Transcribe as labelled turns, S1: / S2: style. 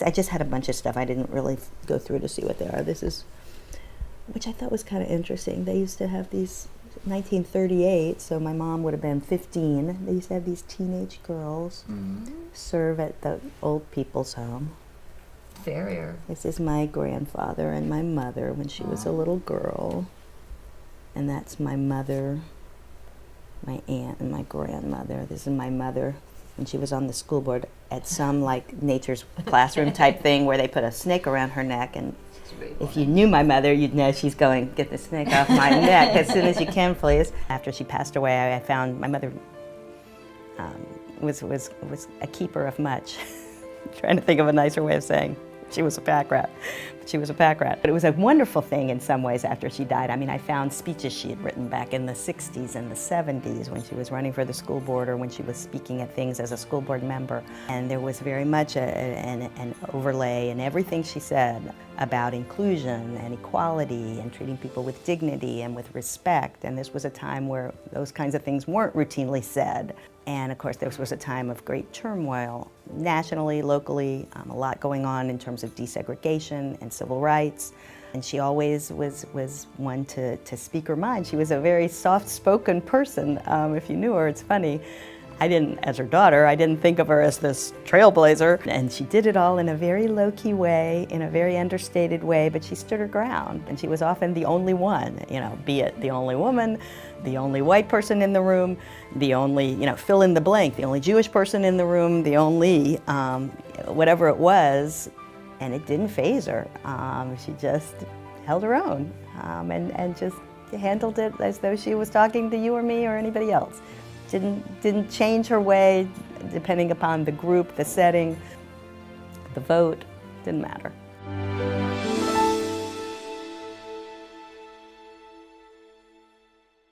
S1: I just had a bunch of stuff. I didn't really go through to see what they are. This is, which I thought was kind of interesting. They used to have these, 1938, so my mom would have been 15. They used to have these teenage girls serve at the old people's home.
S2: Farrier.
S1: This is my grandfather and my mother when she was a little girl. And that's my mother, my aunt, and my grandmother. This is my mother when she was on the school board at some like nature's classroom type thing where they put a snake around her neck, and if you knew my mother, you'd know she's going, get the snake off my neck as soon as you can, please. After she passed away, I found my mother was a keeper of much. Trying to think of a nicer way of saying she was a pack rat. She was a pack rat. But it was a wonderful thing in some ways after she died. I mean, I found speeches she had written back in the 60s and the 70s when she was running for the school board or when she was speaking at things as a school board member. And there was very much an overlay in everything she said about inclusion and equality and treating people with dignity and with respect. And this was a time where those kinds of things weren't routinely said. And of course, this was a time of great turmoil, nationally, locally, a lot going on in terms of desegregation and civil rights. And she always was one to speak her mind. She was a very soft-spoken person. If you knew her, it's funny. As her daughter, I didn't think of her as this trailblazer. And she did it all in a very low-key way, in a very understated way, but she stood her ground. And she was often the only one, be it the only woman, the only white person in the room, the only, fill in the blank, the only Jewish person in the room, the only whatever it was, and it didn't faze her. She just held her own and just handled it as though she was talking to you or me or anybody else. Didn't change her way depending upon the group, the setting, the vote, didn't matter.